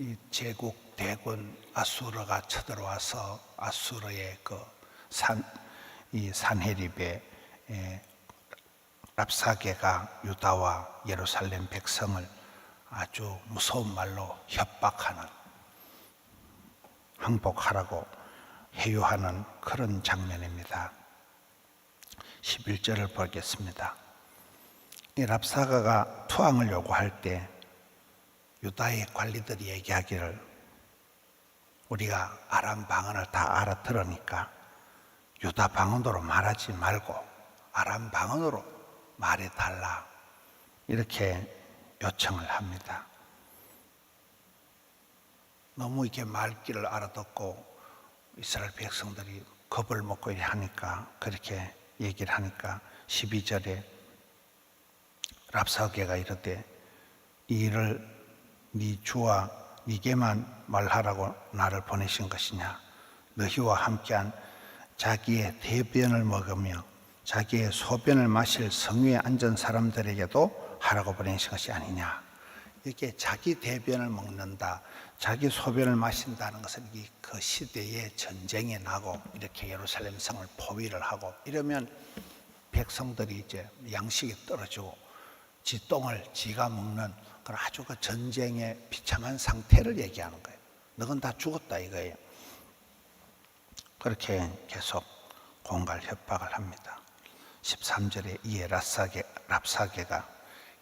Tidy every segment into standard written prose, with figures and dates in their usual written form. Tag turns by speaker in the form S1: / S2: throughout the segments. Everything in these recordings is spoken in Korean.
S1: 이 제국 대군 아수르가 쳐들어와서 아수르의 이 산헤립의 랍사게가 유다와 예루살렘 백성을 아주 무서운 말로 협박하는, 항복하라고 해유하는 그런 장면입니다. 11절을 보겠습니다. 이 랍사가가 투항을 요구할 때 유다의 관리들이 얘기하기를, 우리가 아람 방언을 다 알아들으니까 유다 방언으로 말하지 말고 아람 방언으로 말해달라, 이렇게 요청을 합니다. 너무 이렇게 말귀를 알아듣고 이스라엘 백성들이 겁을 먹고 하니까, 그렇게 얘기를 하니까 12절에 랍사게가 이르되, 이 일을 네 주와 네게만 말하라고 나를 보내신 것이냐? 너희와 함께한 자기의 대변을 먹으며 자기의 소변을 마실 성위에 앉은 사람들에게도 하라고 보내신 것이 아니냐? 이렇게 자기 대변을 먹는다, 자기 소변을 마신다는 것은 그 시대에 전쟁이 나고 이렇게 예루살렘 성을 포위를 하고 이러면 백성들이 이제 양식이 떨어지고 지 똥을 지가 먹는 그런 아주 그 전쟁의 비참한 상태를 얘기하는 거예요. 너건 다 죽었다 이거예요. 그렇게 계속 공갈 협박을 합니다. 13절에 이에 랍사게가,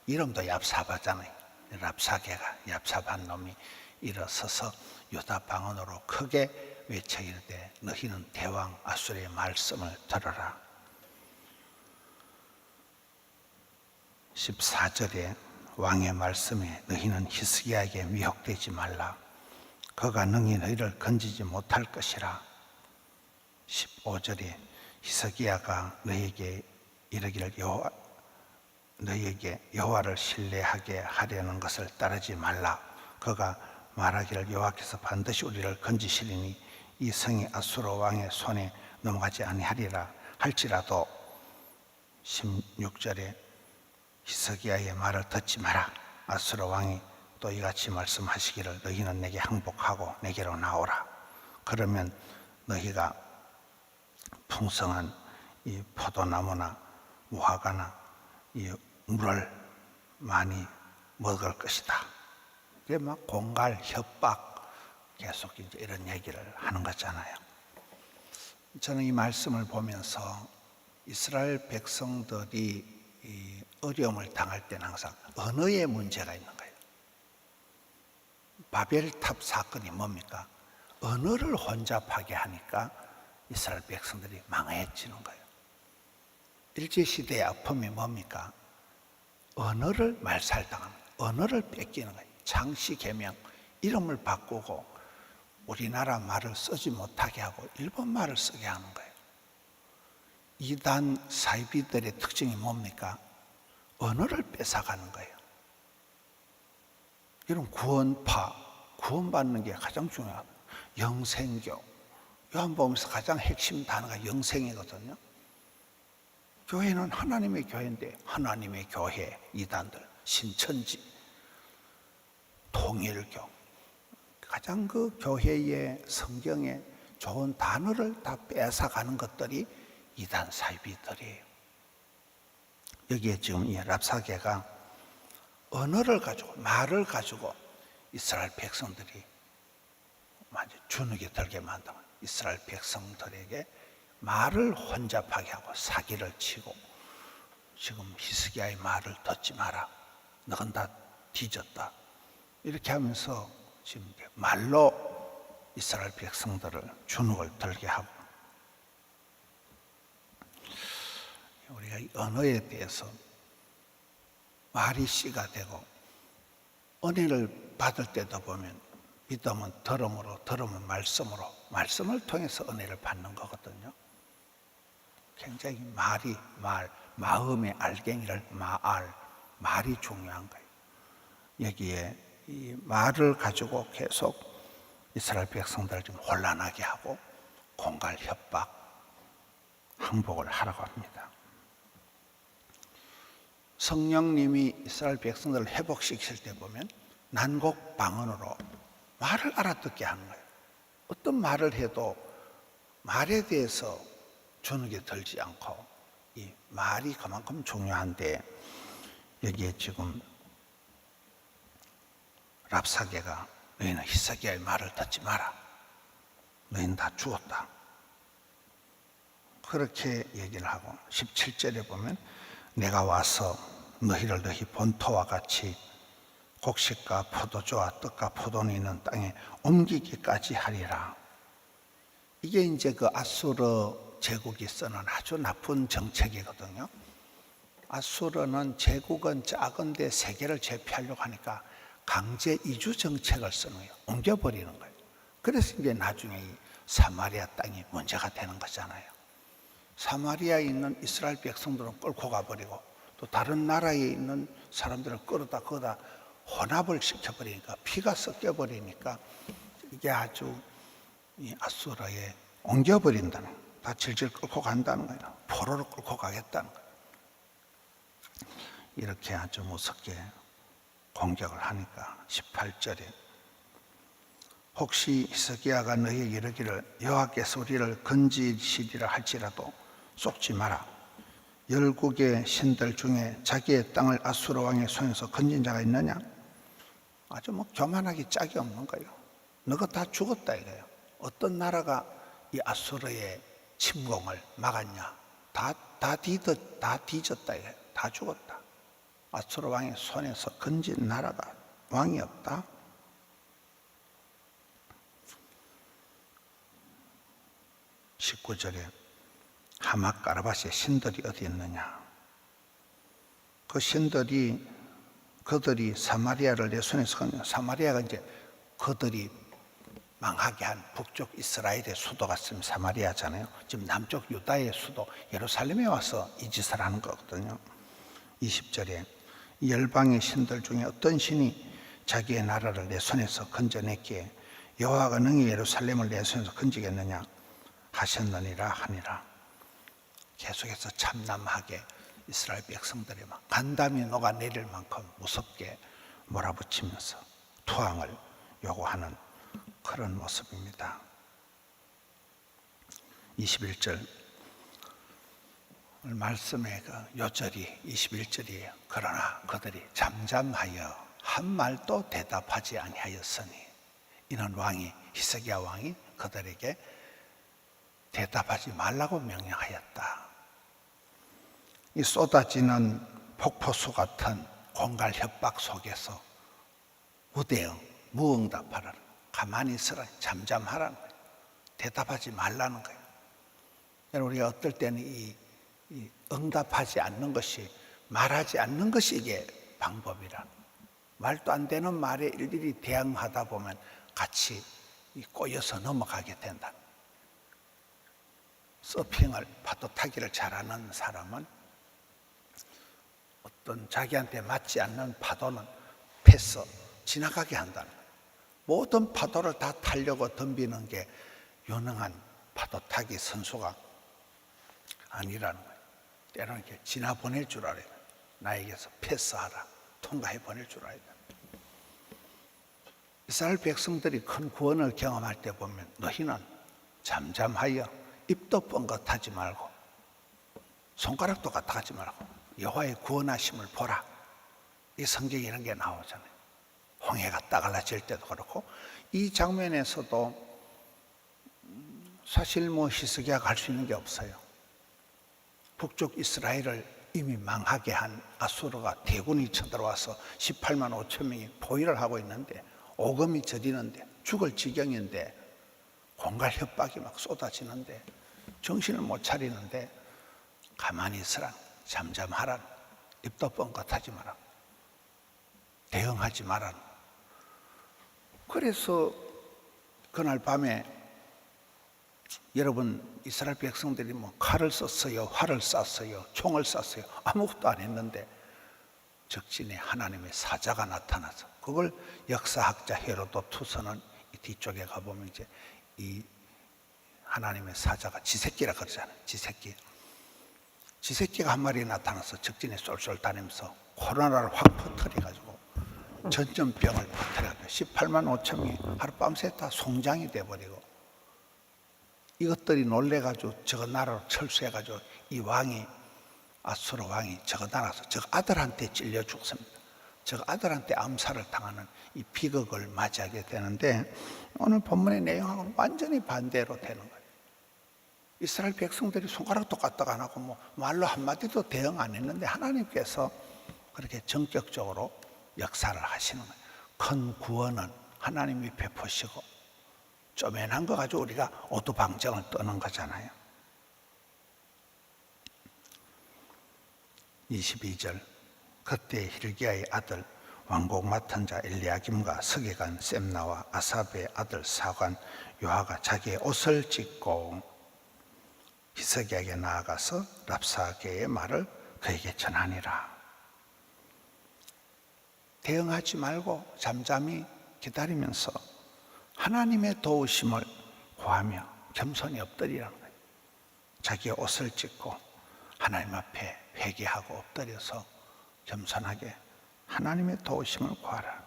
S1: 이름도 얍삽하잖아요. 랍사게가, 얍삽한 놈이 일어서서 유다 방언으로 크게 외쳐 이르되, 너희는 대왕 아수르의 말씀을 들어라. 14절에 왕의 말씀에 너희는 히스기야에게 미혹되지 말라. 그가 능히 너희를 건지지 못할 것이라. 15절에 히스기야가 너희에게 이르기를, 너희에게 여호와를 신뢰하게 하려는 것을 따르지 말라. 그가 말하기를 여호와께서 반드시 우리를 건지시리니 이 성이 아수르 왕의 손에 넘어가지 아니하리라 할지라도. 16절에 히스기야의 말을 듣지 마라. 아수르 왕이 또 이같이 말씀하시기를, 너희는 내게 항복하고 내게로 나오라. 그러면 너희가 풍성한 이 포도나무나 무화과나 이 물을 많이 먹을 것이다. 이게 막 공갈 협박, 계속 이제 이런 얘기를 하는 거잖아요. 저는 이 말씀을 보면서 이스라엘 백성들이 이 어려움을 당할 때는 항상 언어의 문제가 있는 거예요. 바벨탑 사건이 뭡니까? 언어를 혼잡하게 하니까 이스라엘 백성들이 망해지는 거예요. 일제시대의 아픔이 뭡니까? 언어를 말살당하는 거예요. 언어를 뺏기는 거예요. 창씨개명, 이름을 바꾸고 우리나라 말을 쓰지 못하게 하고 일본 말을 쓰게 하는 거예요. 이단 사이비들의 특징이 뭡니까? 언어를 뺏어가는 거예요. 이런 구원파, 구원받는 게 가장 중요하다. 영생교, 요한복음에서 가장 핵심 단어가 영생이거든요. 교회는 하나님의 교회인데 하나님의 교회, 이단들, 신천지, 통일교, 가장 그 교회의 성경에 좋은 단어를 다 뺏어가는 것들이 이단 사이비들이에요. 여기에 지금 이 랍사게가 언어를 가지고, 말을 가지고 이스라엘 백성들이 완전 주눅에 들게 만든, 이스라엘 백성들에게 말을 혼잡하게 하고 사기를 치고, 지금 히스기야의 말을 듣지 마라, 너건 다 뒤졌다, 이렇게 하면서 지금 말로 이스라엘 백성들을 주눅을 들게 하고, 우리가 이 언어에 대해서 말이 씨가 되고 은혜를 받을 때도 보면 믿음은 들음으로, 들음은 말씀으로, 말씀을 통해서 은혜를 받는 거거든요. 굉장히 마음의 알갱이를 말이 중요한 거예요. 여기에 이 말을 가지고 계속 이스라엘 백성들을 좀 혼란하게 하고 공갈 협박, 항복을 하라고 합니다. 성령님이 이스라엘 백성들을 회복시킬 때 보면 난곡 방언으로 말을 알아듣게 하는 거예요. 어떤 말을 해도 말에 대해서 주눅에 들지 않고, 이 말이 그만큼 중요한데, 여기에 지금 랍사게가 너희는 히스기야의 말을 듣지 마라. 너희는 다 죽었다. 그렇게 얘기를 하고 17절에 보면 내가 와서 너희를 너희 본토와 같이 곡식과 포도주와 떡과 포도는 있는 땅에 옮기기까지 하리라. 이게 이제 그 아수르 제국이 쓰는 아주 나쁜 정책이거든요. 아수르는 제국은 작은데 세계를 제패하려고 하니까 강제 이주 정책을 쓰는 거예요. 옮겨버리는 거예요. 그래서 이제 나중에 이 사마리아 땅이 문제가 되는 거잖아요. 사마리아에 있는 이스라엘 백성들은 끌고 가버리고 또 다른 나라에 있는 사람들을 끌어다 거기다 혼합을 시켜버리니까 피가 섞여버리니까 이게 아주 이 아수르에 옮겨버린다는 거예요. 다 질질 끌고 간다는 거예요. 포로로 끌고 가겠다는 거예요. 이렇게 아주 무섭게 공격을 하니까 18절에 혹시 히스기야가 너희에게 이르기를 여호와께서 우리를 건지시리라 할지라도 속지 마라. 열국의 신들 중에 자기의 땅을 아수르 왕의 손에서 건진 자가 있느냐? 아주 교만하기 짝이 없는 거예요. 너가 다 죽었다 이거예요. 어떤 나라가 이 아수르의 침공을 막았냐? 다 뒤졌다 이거예요. 다 죽었다. 아수르 왕의 손에서 건진 나라가 왕이 없다. 19절에 하맛 가르바시의 신들이 어디 있느냐? 그 신들이 그들이 사마리아를 내 손에서 건져, 사마리아가 이제 그들이 망하게 한 북쪽 이스라엘의 수도가 지금 사마리아잖아요. 지금 남쪽 유다의 수도 예루살렘에 와서 이 짓을 하는 거거든요. 20절에 열방의 신들 중에 어떤 신이 자기의 나라를 내 손에서 건져냈기에 여호와가 능히 예루살렘을 내 손에서 건지겠느냐 하셨느니라 하니라. 계속해서 참남하게 이스라엘 백성들이 막 간담이 녹아내릴 만큼 무섭게 몰아붙이면서 투항을 요구하는 그런 모습입니다. 21절 말씀의 그 요절이 21절이에요. 그러나 그들이 잠잠하여 한 말도 대답하지 아니하였으니, 이는 왕이 히스기야 왕이 그들에게 대답하지 말라고 명령하였다. 이 쏟아지는 폭포수 같은 공갈 협박 속에서 우대응, 무응답하라는, 가만히 있으라, 잠잠하라는 거예요. 대답하지 말라는 거예요. 우리가 어떨 때는 이 응답하지 않는 것이, 말하지 않는 것이 이게 방법이라. 말도 안 되는 말에 일일이 대응하다 보면 같이 꼬여서 넘어가게 된다. 서핑을, 파도 타기를 잘하는 사람은 어떤 자기한테 맞지 않는 파도는 패서 지나가게 한다는 거예요. 모든 파도를 다 타려고 덤비는 게 유능한 파도 타기 선수가 아니라는 거예요. 때로는 이렇게 지나보낼 줄 알아야 돼요. 나에게서 패스하라, 통과해 보낼 줄 알아야 돼요. 이스라엘 백성들이 큰 구원을 경험할 때 보면 너희는 잠잠하여 입도 뻥긋하지 말고 손가락도 까딱하지 말고 여호와의 구원하심을 보라. 이 성경에 이런 게 나오잖아요. 홍해가 따갈라질 때도 그렇고, 이 장면에서도 사실 히스기야가 할 수 있는 게 없어요. 북쪽 이스라엘을 이미 망하게 한 아수르가 대군이 쳐들어와서 18만 5천 명이 포위를 하고 있는데, 오금이 저리는데, 죽을 지경인데, 공갈 협박이 막 쏟아지는데 정신을 못 차리는데 가만히 있으라, 잠잠하라, 입도 뻥긋하지 마라, 대응하지 마라. 그래서 그날 밤에 여러분 이스라엘 백성들이 칼을 썼어요, 활을 쐈어요, 총을 쐈어요, 아무것도 안 했는데 적진에 하나님의 사자가 나타나서, 그걸 역사학자 헤로도투스는 이 뒤쪽에 가보면 이제 이 하나님의 사자가 지새끼라 그러잖아요. 지새끼가 한 마리 나타나서 적진에 쏠쏠 다니면서 코로나를 확 퍼뜨려가지고 전염병을 퍼뜨려가지고 18만 5천 명이 하룻밤새 다 송장이 돼버리고, 이것들이 놀래가지고 저거 나라로 철수해가지고 이 왕이, 아수르 왕이 저거 나라에서 저 아들한테 찔려 죽습니다. 저 아들한테 암살을 당하는 이 비극을 맞이하게 되는데, 오늘 본문의 내용하고는 완전히 반대로 되는 거예요. 이스라엘 백성들이 손가락도 까딱 안 하고 뭐 말로 한마디도 대응 안 했는데 하나님께서 그렇게 전격적으로 역사를 하시는 거예요. 큰 구원은 하나님이 베푸시고 쪼맨한 거 가지고 우리가 오두방정을 떠는 거잖아요. 22절, 그때 hil기야의 아들 왕국 맡은 자 엘리야김과 서기관 셈나와 아삽의 아들 사관 요하가 자기의 옷을 찢고 히스기야에게 나아가서 랍사게의 말을 그에게 전하니라. 대응하지 말고 잠잠히 기다리면서 하나님의 도우심을 구하며 겸손히 엎드리라는 거예요. 자기의 옷을 찢고 하나님 앞에 회개하고 엎드려서 겸손하게 하나님의 도우심을 구하라.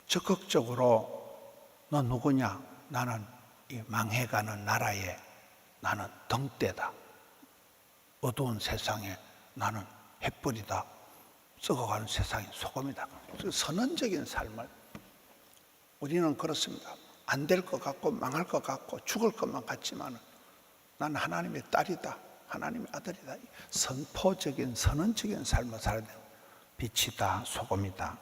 S1: 적극적으로 너 누구냐? 나는 이 망해가는 나라에 나는 등대다. 어두운 세상에 나는 햇불이다. 썩어가는 세상에 소금이다. 선언적인 삶을, 우리는 그렇습니다. 안 될 것 같고 망할 것 같고 죽을 것만 같지만 나는 하나님의 딸이다, 하나님의 아들이다. 선포적인 선언적인 삶을 살아야 돼요. 빛이다, 소금이다.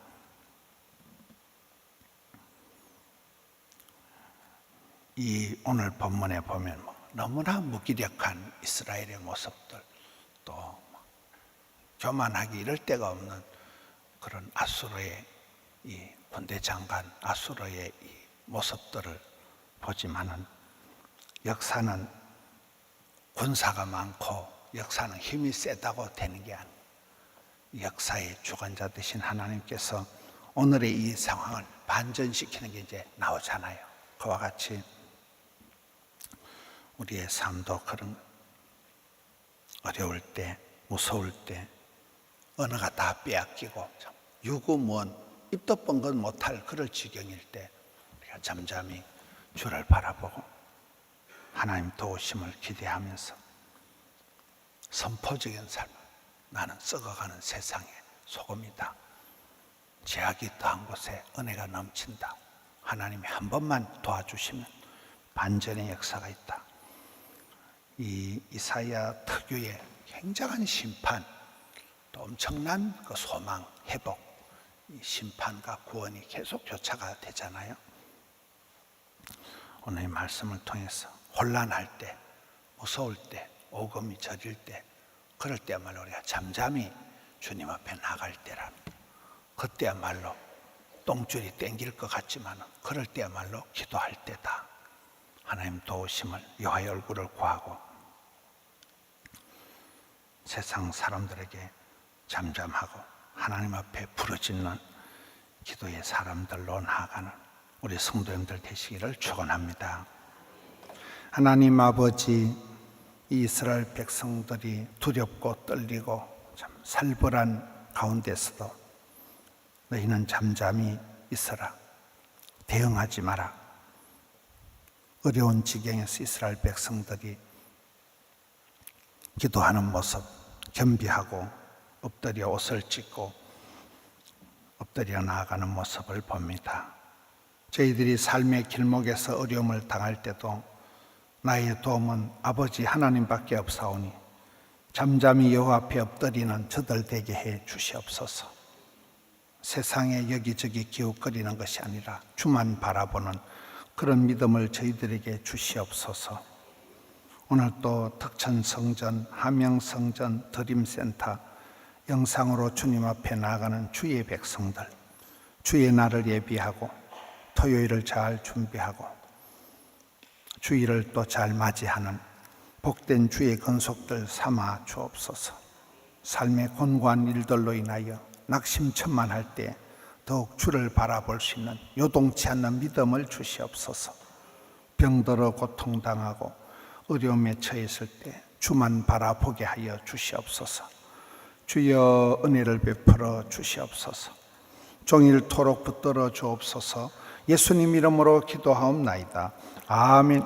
S1: 이 오늘 본문에 보면 너무나 무기력한 이스라엘의 모습들, 또 교만하기 이럴 데가 없는 그런 아수르의 이 군대 장관, 아수르의 이 모습들을 보지만은, 역사는 군사가 많고 역사는 힘이 세다고 되는 게 아니에요. 역사의 주관자 되신 하나님께서 오늘의 이 상황을 반전시키는 게 이제 나오잖아요. 그와 같이 우리의 삶도 그런, 어려울 때, 무서울 때, 언어가 다 빼앗기고 유구무원, 입도 뻥긋 못할 그럴 지경일 때 우리가 잠잠히 주를 바라보고 하나님 도우심을 기대하면서 선포적인 삶, 나는 썩어가는 세상의 소금이다. 죄악이 더한 곳에 은혜가 넘친다. 하나님이 한 번만 도와주시면 반전의 역사가 있다. 이 이사야 특유의 굉장한 심판, 또 엄청난 그 소망, 회복, 이 심판과 구원이 계속 교차가 되잖아요. 오늘 이 말씀을 통해서 혼란할 때, 무서울 때, 오금이 저릴 때, 그럴 때야말로 우리가 잠잠히 주님 앞에 나갈 때랍니다. 그때야말로 똥줄이 땡길 것 같지만 그럴 때야말로 기도할 때다. 하나님 도우심을, 여호와의 얼굴을 구하고 세상 사람들에게 잠잠하고 하나님 앞에 부르짖는 기도의 사람들로 나아가는 우리 성도님들 되시기를 축원합니다. 하나님 아버지, 이스라엘 백성들이 두렵고 떨리고 참 살벌한 가운데서도 너희는 잠잠히 있어라. 대응하지 마라. 어려운 지경에서 이스라엘 백성들이 기도하는 모습, 겸비하고 엎드려 옷을 찢고 엎드려 나아가는 모습을 봅니다. 저희들이 삶의 길목에서 어려움을 당할 때도 나의 도움은 아버지 하나님밖에 없사오니 잠잠히 여호와 앞에 엎드리는 저들 되게 해 주시옵소서. 세상에 여기저기 기웃거리는 것이 아니라 주만 바라보는 그런 믿음을 저희들에게 주시옵소서. 오늘 또 덕천성전, 함영성전, 드림센터 영상으로 주님 앞에 나아가는 주의 백성들, 주의 날을 예비하고 토요일을 잘 준비하고 주일을 또 잘 맞이하는 복된 주의 건속들 삼아 주옵소서. 삶의 곤고한 일들로 인하여 낙심천만할 때 더욱 주를 바라볼 수 있는 요동치 않는 믿음을 주시옵소서. 병들어 고통당하고 어려움에 처했을 때 주만 바라보게 하여 주시옵소서. 주여 은혜를 베풀어 주시옵소서. 종일토록 붙들어 주옵소서. 예수님 이름으로 기도하옵나이다. 아멘.